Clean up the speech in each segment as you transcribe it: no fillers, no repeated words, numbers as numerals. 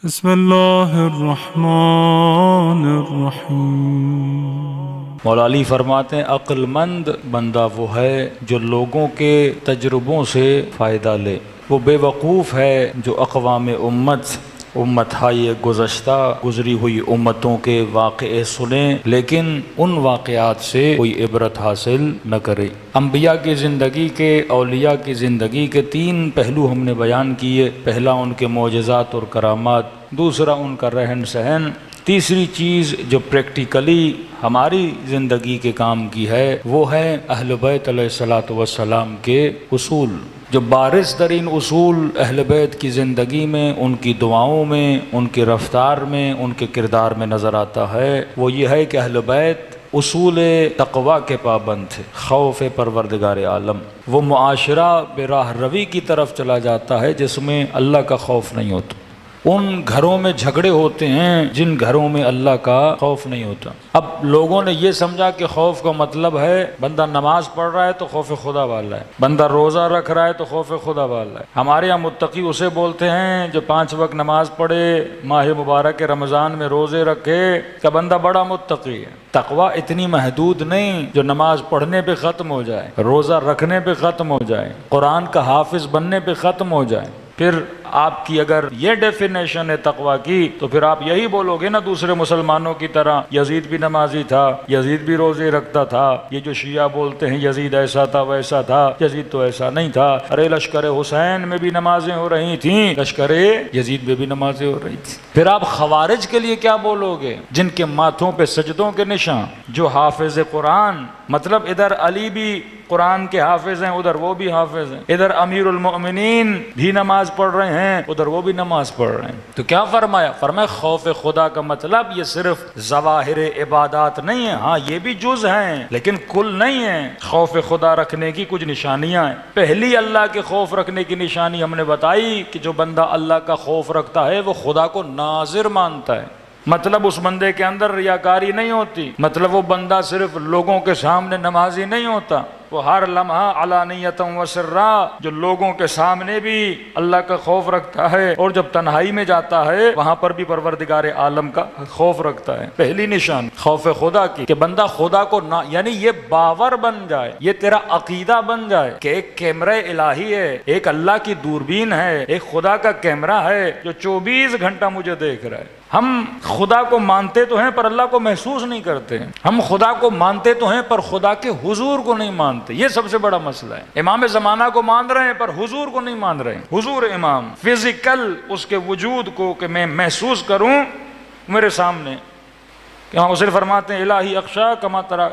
بسم اللہ الرحمن الرحیم۔ مولا علی فرماتے ہیں عقل مند بندہ وہ ہے جو لوگوں کے تجربوں سے فائدہ لے، وہ بے وقوف ہے جو اقوام امتهای گزشتہ گزری ہوئی امتوں کے واقعے سنیں لیکن ان واقعات سے کوئی عبرت حاصل نہ کرے۔ انبیاء کی زندگی کے، اولیاء کی زندگی کے تین پہلو ہم نے بیان کیے، پہلا ان کے معجزات اور کرامات، دوسرا ان کا رہن سہن، تیسری چیز جو پریکٹیکلی ہماری زندگی کے کام کی ہے وہ ہے اہل بیت علیہ الصلوۃ والسلام کے اصول۔ جو بارز ترین اصول اہل بیت کی زندگی میں، ان کی دعاؤں میں، ان کی رفتار میں، ان کے کردار میں نظر آتا ہے، وہ یہ ہے کہ اہل بیت اصول تقوی کے پابند تھے، خوف پروردگار عالم۔ وہ معاشرہ بے راہ روی کی طرف چلا جاتا ہے جس میں اللہ کا خوف نہیں ہوتا، ان گھروں میں جھگڑے ہوتے ہیں جن گھروں میں اللہ کا خوف نہیں ہوتا۔ اب لوگوں نے یہ سمجھا کہ خوف کا مطلب ہے بندہ نماز پڑھ رہا ہے تو خوف خدا والا ہے، بندہ روزہ رکھ رہا ہے تو خوف خدا والا ہے۔ ہمارے یہاں متقی اسے بولتے ہیں جو 5 وقت نماز پڑھے، ماہ مبارک رمضان میں روزے رکھے، کہ بندہ بڑا متقی ہے۔ تقوی اتنی محدود نہیں جو نماز پڑھنے پہ ختم ہو جائے، روزہ رکھنے پہ ختم ہو جائے، قرآن کا حافظ بننے پہ ختم ہو جائے۔ پھر آپ کی اگر یہ ڈیفینیشن ہے تقوی کی تو پھر آپ یہی بولو گے نا دوسرے مسلمانوں کی طرح یزید بھی نمازی تھا، یزید بھی روزے رکھتا تھا، یہ جو شیعہ بولتے ہیں یزید ایسا تھا ویسا تھا، یزید تو ایسا نہیں تھا، ارے لشکر حسین میں بھی نمازیں ہو رہی تھیں، لشکر یزید میں بھی نمازیں ہو رہی تھیں۔ پھر آپ خوارج کے لیے کیا بولو گے جن کے ماتھوں پہ سجدوں کے نشان، جو حافظ قرآن، مطلب ادھر علی بھی قرآن کے حافظ ہیں، ادھر وہ بھی حافظ ہیں، ادھر امیر المؤمنین بھی نماز پڑھ رہے ہیں، ادھر وہ بھی نماز پڑھ رہے ہیں۔ تو کیا فرمایا؟ فرمایا خوف خدا کا مطلب یہ صرف ظواہر عبادات نہیں ہے، ہاں یہ بھی جز ہیں لیکن کل نہیں ہے۔ خوف خدا رکھنے کی کچھ نشانیاں ہیں۔ پہلی اللہ کے خوف رکھنے کی نشانی ہم نے بتائی کہ جو بندہ اللہ کا خوف رکھتا ہے وہ خدا کو ناظر مانتا ہے، مطلب اس بندے کے اندر ریاکاری نہیں ہوتی، مطلب وہ بندہ صرف لوگوں کے سامنے نمازی نہیں ہوتا، وہ ہر لمحہ علانیۃ و سرا، جو لوگوں کے سامنے بھی اللہ کا خوف رکھتا ہے اور جب تنہائی میں جاتا ہے وہاں پر بھی پروردگار عالم کا خوف رکھتا ہے۔ پہلی نشان خوف خدا کی کہ بندہ خدا کو یعنی یہ باور بن جائے، یہ تیرا عقیدہ بن جائے کہ ایک کیمرہ الہی ہے، ایک اللہ کی دوربین ہے، ایک خدا کا کیمرہ ہے جو 24 گھنٹہ مجھے دیکھ رہا ہے۔ ہم خدا کو مانتے تو ہیں پر اللہ کو محسوس نہیں کرتے، ہم خدا کو مانتے تو ہیں پر خدا کے حضور کو نہیں مانتے، یہ سب سے بڑا مسئلہ ہے۔ امام زمانہ کو مان رہے ہیں پر حضور کو نہیں مان رہے ہیں، حضور امام فزیکل اس کے وجود کو کہ میں محسوس کروں میرے سامنے، کہ ہم اسے فرماتے ہیں الہی اخشا کما ترا،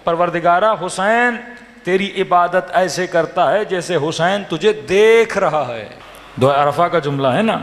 پروردگارہ حسین تیری عبادت ایسے کرتا ہے جیسے حسین تجھے دیکھ رہا ہے۔ دعا عرفہ کا جملہ ہے نا،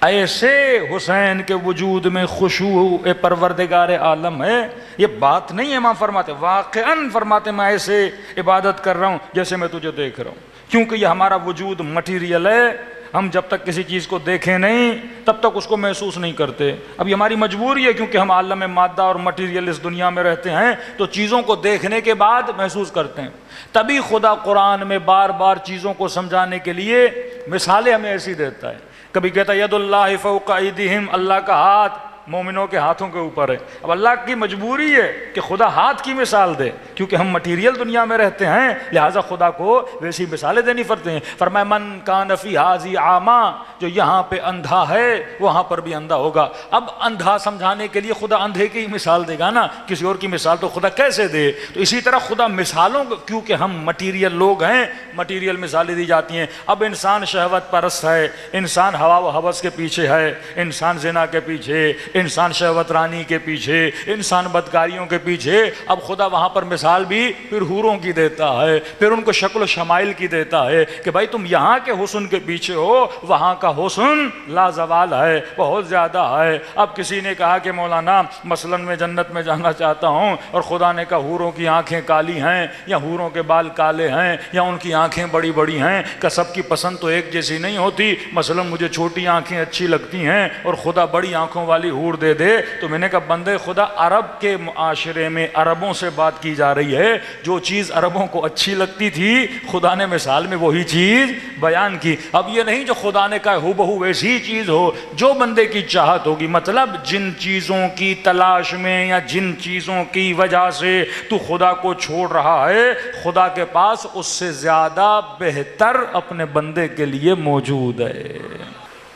ایسے حسین کے وجود میں خشوع پروردگار عالم ہے۔ یہ بات نہیں ہے، ماں فرماتے واقعاً فرماتے میں ایسے عبادت کر رہا ہوں جیسے میں تجھے دیکھ رہا ہوں، کیونکہ یہ ہمارا وجود مٹیریل ہے، ہم جب تک کسی چیز کو دیکھیں نہیں تب تک اس کو محسوس نہیں کرتے۔ اب یہ ہماری مجبوری ہے کیونکہ ہم عالم مادہ اور مٹیریل اس دنیا میں رہتے ہیں تو چیزوں کو دیکھنے کے بعد محسوس کرتے ہیں، تبھی خدا قرآن میں بار بار چیزوں کو سمجھانے کے لیے مثالیں ہمیں ایسی دیتا ہے۔ کبھی کہتا ہے ید اللہ فوق ایدیہم، اللہ کا ہاتھ مومنوں کے ہاتھوں کے اوپر ہے۔ اب اللہ کی مجبوری ہے کہ خدا ہاتھ کی مثال دے کیونکہ ہم مٹیریل دنیا میں رہتے ہیں، لہٰذا خدا کو ویسی مثالیں دینی پڑتی ہیں۔ فرمایا من کان فی ھذی اعمی، جو یہاں پہ اندھا ہے وہاں پر بھی اندھا ہوگا۔ اب اندھا سمجھانے کے لیے خدا اندھے کی مثال دے گا نا، کسی اور کی مثال تو خدا کیسے دے؟ تو اسی طرح خدا مثالوں، کیونکہ ہم مٹیریل لوگ ہیں، مٹیریل مثالیں دی جاتی ہیں۔ اب انسان شہوت پرست ہے، انسان ہوا و ہوس کے پیچھے ہے، انسان زنا کے پیچھے، انسان شہوت رانی کے پیچھے، انسان بدکاریوں کے پیچھے۔ اب خدا وہاں پر مثال بھی پھر حوروں کی دیتا ہے، پھر ان کو شکل و شمائل کی دیتا ہے کہ بھائی تم یہاں کے حسن کے پیچھے ہو، وہاں کا حسن لازوال ہے، بہت زیادہ ہے۔ اب کسی نے کہا کہ مولانا مثلاً میں جنت میں جانا چاہتا ہوں اور خدا نے کہا حوروں کی آنکھیں کالی ہیں یا حوروں کے بال کالے ہیں یا ان کی آنکھیں بڑی بڑی ہیں، کہ سب کی پسند تو ایک جیسی نہیں ہوتی، مثلاً مجھے چھوٹی آنکھیں اچھی لگتی ہیں اور خدا بڑی آنکھوں والی حور نور دے دے. تو میں نے کہا بندے خدا عرب کے معاشرے میں عربوں سے بات کی جا رہی ہے, جو چیز عربوں کو اچھی لگتی تھی خدا نے مثال میں وہی چیز بیان کی. اب یہ نہیں جو خدا نے کہا ہو بہو ویسی چیز ہو, جو بندے کی چاہت ہوگی. مطلب جن چیزوں کی تلاش میں یا جن چیزوں کی وجہ سے تو خدا کو چھوڑ رہا ہے, خدا کے پاس اس سے زیادہ بہتر اپنے بندے کے لیے موجود ہے.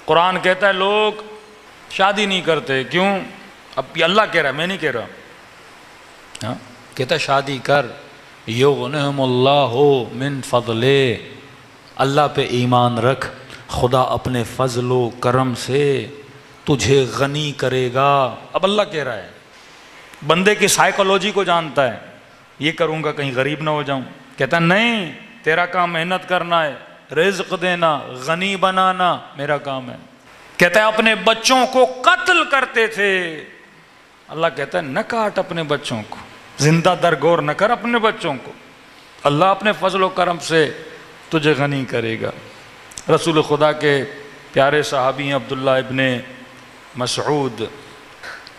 قرآن کہتا ہے لوگ شادی نہیں کرتے, کیوں؟ اب یہ اللہ کہہ رہا ہے, میں نہیں کہہ رہا. کہتا ہے شادی کر, یغنہم اللہ من فضلے, اللہ پہ ایمان رکھ, خدا اپنے فضل و کرم سے تجھے غنی کرے گا. اب اللہ کہہ رہا ہے, بندے کی سائیکالوجی کو جانتا ہے, یہ کروں گا کہیں غریب نہ ہو جاؤں. کہتا ہے نہیں, تیرا کام محنت کرنا ہے, رزق دینا, غنی بنانا میرا کام ہے. کہتا ہے اپنے بچوں کو قتل کرتے تھے, اللہ کہتا ہے نہ کاٹ اپنے بچوں کو, زندہ درگور نہ کر اپنے بچوں کو, اللہ اپنے فضل و کرم سے تجھے غنی کرے گا. رسول خدا کے پیارے صحابی ہیں عبداللہ ابن مسعود,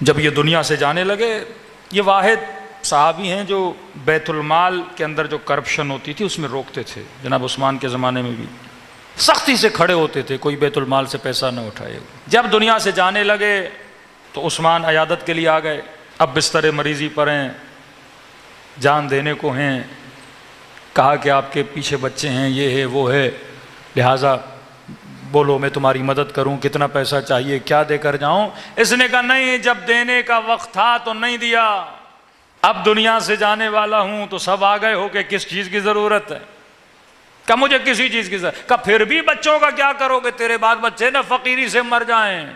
جب یہ دنیا سے جانے لگے, یہ واحد صحابی ہیں جو بیت المال کے اندر جو کرپشن ہوتی تھی اس میں روکتے تھے. جناب عثمان کے زمانے میں بھی سختی سے کھڑے ہوتے تھے, کوئی بیت المال سے پیسہ نہ اٹھائے. جب دنیا سے جانے لگے تو عثمان عیادت کے لیے آ گئے. اب بستر مریضی پر ہیں, جان دینے کو ہیں, کہا کہ آپ کے پیچھے بچے ہیں, یہ ہے وہ ہے, لہٰذا بولو میں تمہاری مدد کروں, کتنا پیسہ چاہیے, کیا دے کر جاؤں؟ اس نے کہا نہیں, جب دینے کا وقت تھا تو نہیں دیا, اب دنیا سے جانے والا ہوں تو سب آ گئے ہو کہ کس چیز کی ضرورت ہے. کہ مجھے کسی چیز کی ضرورت. کہ پھر بھی بچوں کا کیا کرو گے, تیرے بعد بچے نہ فقیری سے مر جائیں.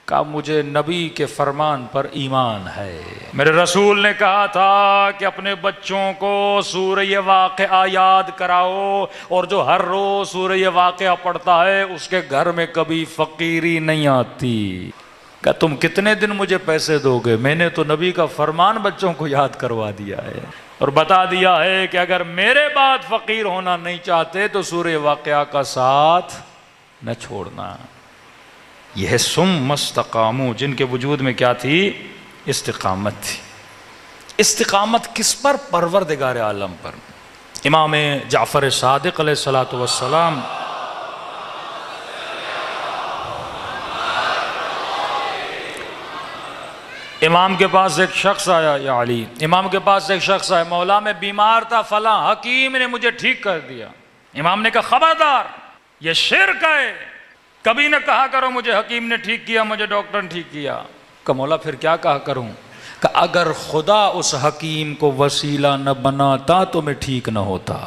کہ مجھے نبی کے فرمان پر ایمان ہے. میرے رسول نے کہا تھا کہ اپنے بچوں کو سورہ واقعہ یاد کراؤ, اور جو ہر روز سورہ واقعہ پڑھتا ہے اس کے گھر میں کبھی فقیری نہیں آتی. کہ تم کتنے دن مجھے پیسے دو گے؟ میں نے تو نبی کا فرمان بچوں کو یاد کروا دیا ہے اور بتا دیا ہے کہ اگر میرے بعد فقیر ہونا نہیں چاہتے تو سورہ واقعہ کا ساتھ نہ چھوڑنا. یہ ہے ثم استقاموا, جن کے وجود میں کیا تھی؟ استقامت تھی. استقامت کس پر؟ پروردگار عالم پر. امام جعفر صادق علیہ الصلوۃ والسلام امام کے پاس ایک شخص آیا, یا علی, امام کے پاس ایک شخص آیا, مولا میں بیمار تھا, فلاں حکیم نے مجھے ٹھیک کر دیا. امام نے کہا خبردار, یہ شرک ہے, کبھی نہ کہا کرو مجھے حکیم نے ٹھیک کیا, مجھے ڈاکٹر نے ٹھیک کیا. کہ مولا پھر کیا کہا کروں؟ کہ اگر خدا اس حکیم کو وسیلہ نہ بناتا تو میں ٹھیک نہ ہوتا.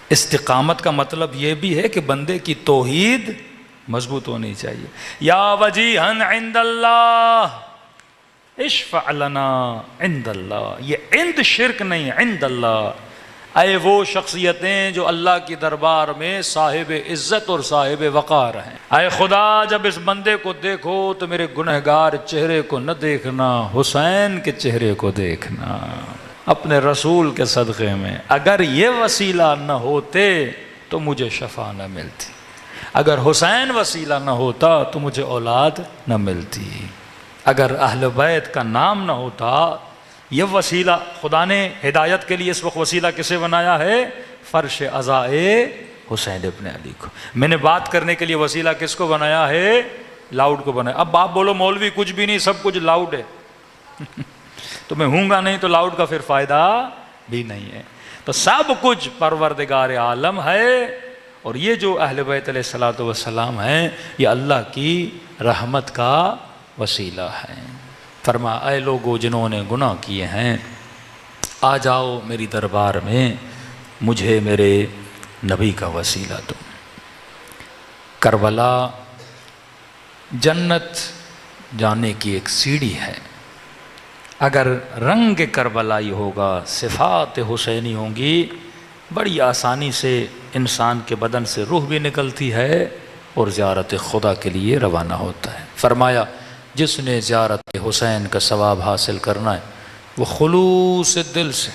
استقامت کا مطلب یہ بھی ہے کہ بندے کی توحید مضبوط ہونی چاہیے. یا وجیہن عند اللہ اشفع لنا عند اللہ, یہ عند شرک نہیں, عند اللہ. اے وہ شخصیتیں جو اللہ کی دربار میں صاحب عزت اور صاحب وقار ہیں. اے خدا جب اس بندے کو دیکھو تو میرے گنہگار چہرے کو نہ دیکھنا, حسین کے چہرے کو دیکھنا, اپنے رسول کے صدقے میں. اگر یہ وسیلہ نہ ہوتے تو مجھے شفا نہ ملتی, اگر حسین وسیلہ نہ ہوتا تو مجھے اولاد نہ ملتی, اگر اہل بیت کا نام نہ ہوتا. یہ وسیلہ خدا نے ہدایت کے لیے اس وقت وسیلہ کسے بنایا ہے؟ فرش عزائے حسین ابن علی کو. میں نے بات کرنے کے لیے وسیلہ کس کو بنایا ہے؟ لاؤڈ کو بنایا. اب آپ بولو مولوی کچھ بھی نہیں, سب کچھ لاؤڈ ہے تو میں ہوں گا نہیں تو لاؤڈ کا پھر فائدہ بھی نہیں ہے. تو سب کچھ پروردگار عالم ہے, اور یہ جو اہل بیت علیہ الصلوۃ والسلام ہیں یہ اللہ کی رحمت کا وسیلہ ہے. فرما اے لوگو جنہوں نے گناہ کیے ہیں آ جاؤ میری دربار میں, مجھے میرے نبی کا وسیلہ دو. کربلا جنت جانے کی ایک سیڑھی ہے. اگر رنگ کربلائی ہوگا, صفات حسینی ہوں گی, بڑی آسانی سے انسان کے بدن سے روح بھی نکلتی ہے اور زیارت خدا کے لیے روانہ ہوتا ہے. فرمایا جس نے زیارت حسین کا ثواب حاصل کرنا ہے وہ خلوص دل سے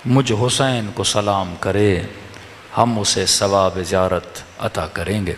مجھ حسین کو سلام کرے, ہم اسے ثواب زیارت عطا کریں گے.